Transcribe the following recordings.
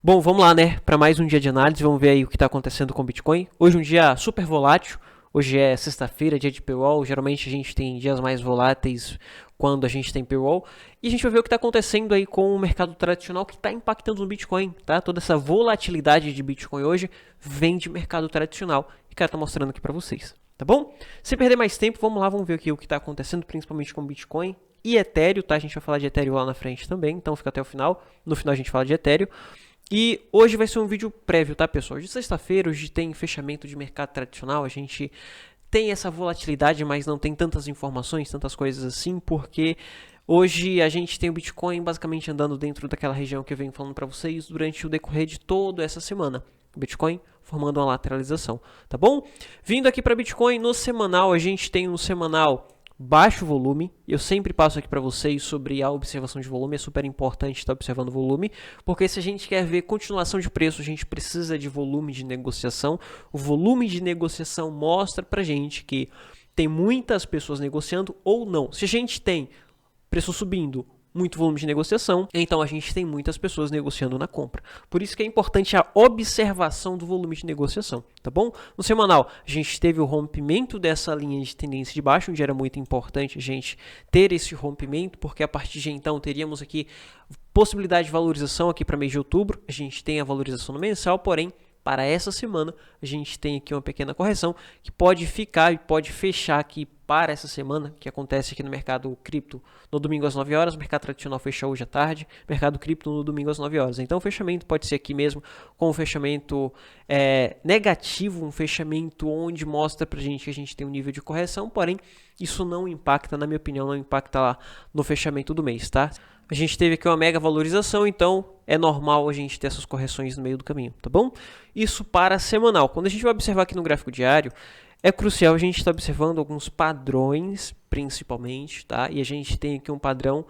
Bom, vamos lá, né, para mais um dia de análise, vamos ver aí o que está acontecendo com o Bitcoin. Hoje é um dia super volátil, hoje é sexta-feira, dia de paywall, geralmente a gente tem dias mais voláteis quando a gente tem paywall, e a gente vai ver o que está acontecendo aí com o mercado tradicional que está impactando no Bitcoin, tá? Toda essa volatilidade de Bitcoin hoje vem de mercado tradicional, e cara, tá mostrando aqui para vocês, tá bom? Sem perder mais tempo, vamos lá, vamos ver aqui o que está acontecendo, principalmente com o Bitcoin e Ethereum, tá? A gente vai falar de Ethereum lá na frente também, então fica até o final, no final a gente fala de Ethereum. E hoje vai ser um vídeo prévio, tá, pessoal? Hoje é sexta-feira, hoje tem fechamento de mercado tradicional, a gente tem essa volatilidade, mas não tem tantas informações, tantas coisas assim, porque hoje a gente tem o Bitcoin basicamente andando dentro daquela região que eu venho falando para vocês durante o decorrer de toda essa semana. O Bitcoin formando uma lateralização, tá bom? Vindo aqui para Bitcoin, no semanal, a gente tem um semanal baixo volume. Eu sempre passo aqui para vocês sobre a observação de volume, é super importante estar observando o volume, porque se a gente quer ver continuação de preço, a gente precisa de volume de negociação. O volume de negociação mostra para a gente que tem muitas pessoas negociando ou não. Se a gente tem preço subindo, muito volume de negociação, então a gente tem muitas pessoas negociando na compra. Por isso que é importante a observação do volume de negociação, tá bom? No semanal, a gente teve o rompimento dessa linha de tendência de baixo, onde era muito importante a gente ter esse rompimento, porque a partir de então teríamos aqui possibilidade de valorização aqui para mês de outubro. A gente tem a valorização no mensal, porém para essa semana a gente tem aqui uma pequena correção que pode ficar e pode fechar aqui para essa semana, que acontece aqui no mercado cripto no domingo às 9 horas, o mercado tradicional fecha hoje à tarde, mercado cripto no domingo às 9 horas. Então o fechamento pode ser aqui mesmo, com um fechamento negativo, um fechamento onde mostra pra gente que a gente tem um nível de correção, porém isso não impacta, na minha opinião, não impacta lá no fechamento do mês, tá? A gente teve aqui uma mega valorização, então é normal a gente ter essas correções no meio do caminho, tá bom? Isso para semanal. Quando a gente vai observar aqui no gráfico diário, é crucial a gente estar observando alguns padrões, principalmente, tá? E a gente tem aqui um padrão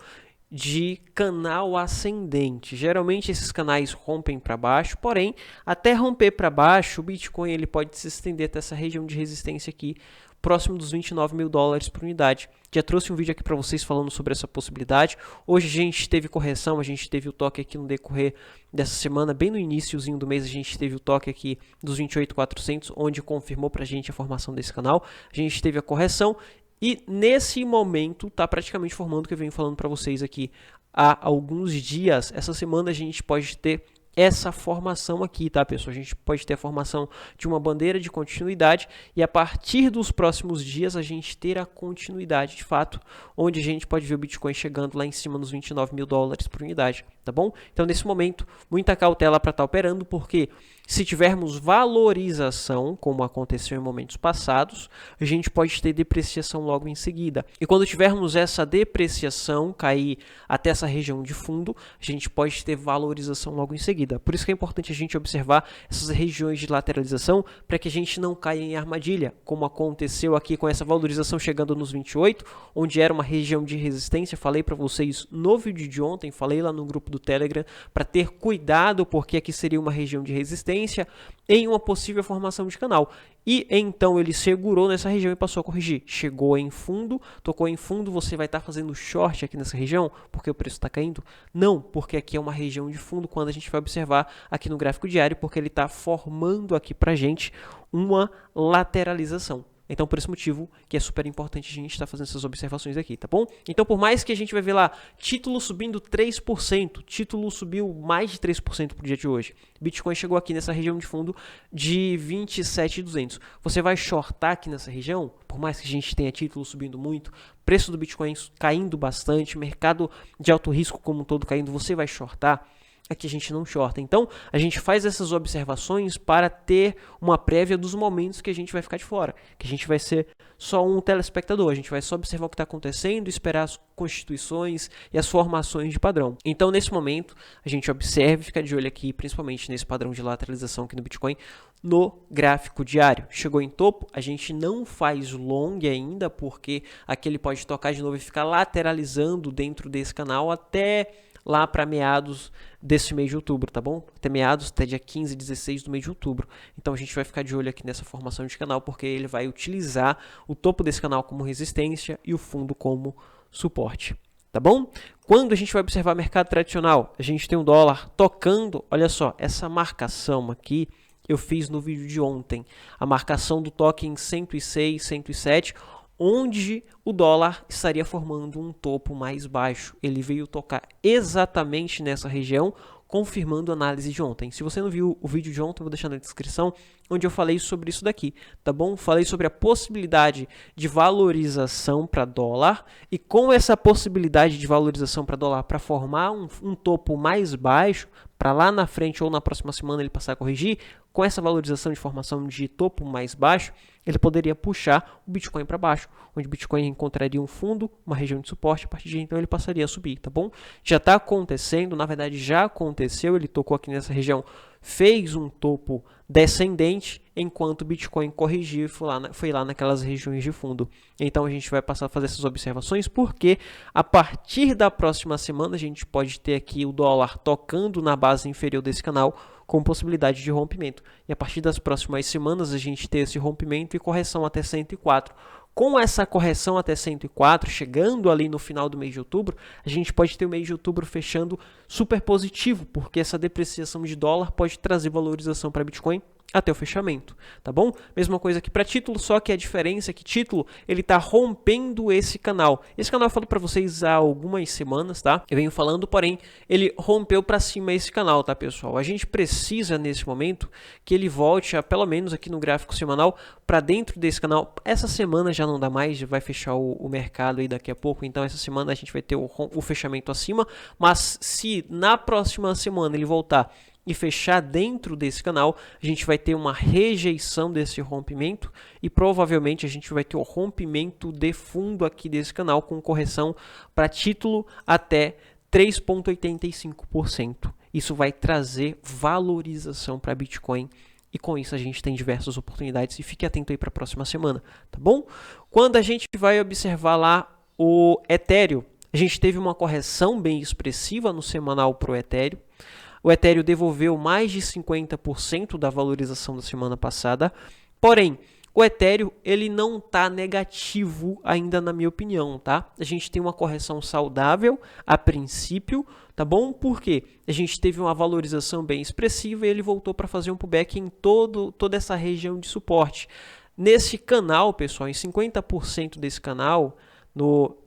de canal ascendente. Geralmente esses canais rompem para baixo, porém, até romper para baixo, o Bitcoin ele pode se estender até essa região de resistência aqui, próximo dos 29 mil dólares por unidade. Já trouxe um vídeo aqui para vocês falando sobre essa possibilidade. Hoje a gente teve correção, a gente teve o toque aqui no decorrer dessa semana, bem no iniciozinho do mês a gente teve o toque aqui dos 28.400, onde confirmou para a gente a formação desse canal. A gente teve a correção e nesse momento está praticamente formando o que eu venho falando para vocês aqui há alguns dias. Essa semana a gente pode ter essa formação aqui, tá, pessoal? A gente pode ter a formação de uma bandeira de continuidade e a partir dos próximos dias a gente ter a continuidade de fato, onde a gente pode ver o Bitcoin chegando lá em cima dos 29 mil dólares por unidade, tá bom? Então, nesse momento, muita cautela para estar operando, porque se tivermos valorização, como aconteceu em momentos passados, a gente pode ter depreciação logo em seguida. E quando tivermos essa depreciação cair até essa região de fundo, a gente pode ter valorização logo em seguida. Por isso que é importante a gente observar essas regiões de lateralização para que a gente não caia em armadilha, como aconteceu aqui com essa valorização chegando nos 28, onde era uma região de resistência. Falei para vocês no vídeo de ontem, falei lá no grupo do Telegram para ter cuidado, porque aqui seria uma região de resistência em uma possível formação de canal. E então ele segurou nessa região e passou a corrigir. Chegou em fundo, tocou em fundo, você vai estar fazendo short aqui nessa região porque o preço está caindo? Não, porque aqui é uma região de fundo quando a gente vai observar aqui no gráfico diário, porque ele está formando aqui para a gente uma lateralização. Então, por esse motivo que é super importante a gente estar fazendo essas observações aqui, tá bom? Então, por mais que a gente vai ver lá, título subindo 3%, título subiu mais de 3% pro dia de hoje. Bitcoin chegou aqui nessa região de fundo de 27.200. Você vai shortar aqui nessa região? Por mais que a gente tenha título subindo muito, preço do Bitcoin caindo bastante, mercado de alto risco como um todo caindo, você vai shortar? Aqui a gente não shorta. Então, a gente faz essas observações para ter uma prévia dos momentos que a gente vai ficar de fora, que a gente vai ser só um telespectador, a gente vai só observar o que está acontecendo, esperar as constituições e as formações de padrão. Então, nesse momento, a gente observa e fica de olho aqui, principalmente nesse padrão de lateralização aqui no Bitcoin, no gráfico diário. Chegou em topo, a gente não faz long ainda, porque aqui ele pode tocar de novo e ficar lateralizando dentro desse canal até lá para meados desse mês de outubro, tá bom? Até meados, até dia 15, 16 do mês de outubro. Então a gente vai ficar de olho aqui nessa formação de canal, porque ele vai utilizar o topo desse canal como resistência e o fundo como suporte. tá bom? Quando a gente vai observar mercado tradicional, a gente tem o dólar tocando, olha só, essa marcação aqui eu fiz no vídeo de ontem, a marcação do toque em 106, 107, onde o dólar estaria formando um topo mais baixo. Ele veio tocar exatamente nessa região, confirmando a análise de ontem. Se você não viu o vídeo de ontem, eu vou deixar na descrição, onde eu falei sobre isso daqui, tá bom? Falei sobre a possibilidade de valorização para dólar, e com essa possibilidade de valorização para dólar para formar um topo mais baixo, para lá na frente ou na próxima semana ele passar a corrigir, com essa valorização de formação de topo mais baixo, ele poderia puxar o Bitcoin para baixo, onde o Bitcoin encontraria um fundo, uma região de suporte, a partir de então ele passaria a subir, tá bom? Já está acontecendo, na verdade já aconteceu, ele tocou aqui nessa região, fez um topo descendente, enquanto o Bitcoin corrigiu e foi lá naquelas regiões de fundo. Então a gente vai passar a fazer essas observações, porque a partir da próxima semana a gente pode ter aqui o dólar tocando na base inferior desse canal, com possibilidade de rompimento. E a partir das próximas semanas a gente ter esse rompimento e correção até 104. Com essa correção até 104, chegando ali no final do mês de outubro, a gente pode ter o mês de outubro fechando super positivo, porque essa depreciação de dólar pode trazer valorização para Bitcoin até o fechamento, tá bom? Mesma coisa aqui para título, só que a diferença é que título, ele está rompendo esse canal. Esse canal eu falo para vocês há algumas semanas, tá? Eu venho falando, porém, ele rompeu para cima esse canal, tá, pessoal? A gente precisa, nesse momento, que ele volte, pelo menos aqui no gráfico semanal, para dentro desse canal. Essa semana já não dá mais, vai fechar o mercado aí daqui a pouco, então essa semana a gente vai ter o fechamento acima, mas se na próxima semana ele voltar e fechar dentro desse canal, a gente vai ter uma rejeição desse rompimento e provavelmente a gente vai ter o rompimento de fundo aqui desse canal com correção para título até 3,85%. Isso vai trazer valorização para Bitcoin e com isso a gente tem diversas oportunidades e fique atento aí para a próxima semana, tá bom? Quando a gente vai observar lá o Ethereum, a gente teve uma correção bem expressiva no semanal para o Ethereum. O Ethereum devolveu mais de 50% da valorização da semana passada, porém, o Ethereum ele não está negativo ainda na minha opinião, tá? A gente tem uma correção saudável a princípio, tá bom? Porque a gente teve uma valorização bem expressiva e ele voltou para fazer um pullback em toda essa região de suporte. Nesse canal, pessoal, em 50% desse canal,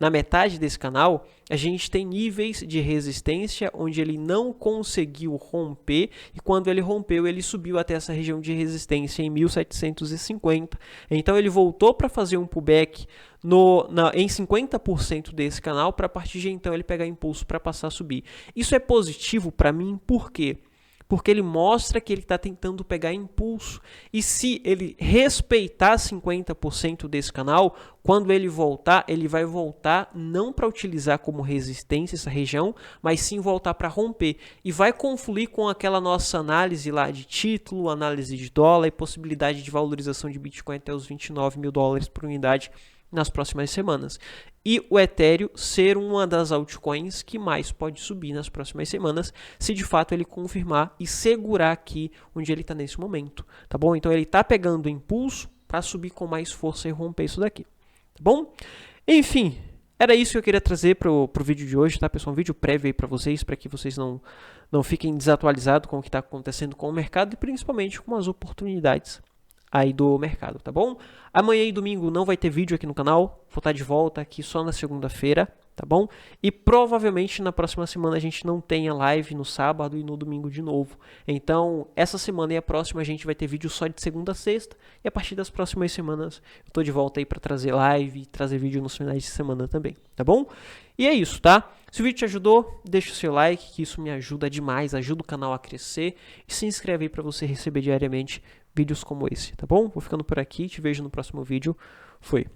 na metade desse canal, a gente tem níveis de resistência onde ele não conseguiu romper e quando ele rompeu, ele subiu até essa região de resistência em 1750. Então ele voltou para fazer um pullback em 50% desse canal para a partir de então ele pegar impulso para passar a subir. Isso é positivo para mim, por quê? Porque ele mostra que ele está tentando pegar impulso. E se ele respeitar 50% desse canal, quando ele voltar, ele vai voltar não para utilizar como resistência essa região, mas sim voltar para romper. E vai confluir com aquela nossa análise lá de título, análise de dólar e possibilidade de valorização de Bitcoin até os 29 mil dólares por unidade nas próximas semanas. E o Ethereum ser uma das altcoins que mais pode subir nas próximas semanas, se de fato ele confirmar e segurar aqui onde ele está nesse momento, tá bom? Então ele está pegando impulso para subir com mais força e romper isso daqui, tá bom? Enfim, era isso que eu queria trazer para o vídeo de hoje, tá, pessoal? Um vídeo prévio aí para vocês que vocês não fiquem desatualizados com o que está acontecendo com o mercado e principalmente com as oportunidades aí do mercado, tá bom? Amanhã e domingo não vai ter vídeo aqui no canal, vou estar de volta aqui só na segunda-feira, tá bom? E provavelmente na próxima semana a gente não tenha live no sábado e no domingo de novo. Então, essa semana e a próxima a gente vai ter vídeo só de segunda a sexta e a partir das próximas semanas eu tô de volta aí para trazer live e trazer vídeo nos finais de semana também, tá bom? E é isso, tá? Se o vídeo te ajudou, deixa o seu like, que isso me ajuda demais, ajuda o canal a crescer e se inscreve aí para você receber diariamente vídeos como esse, tá bom? Vou ficando por aqui, te vejo no próximo vídeo. Fui!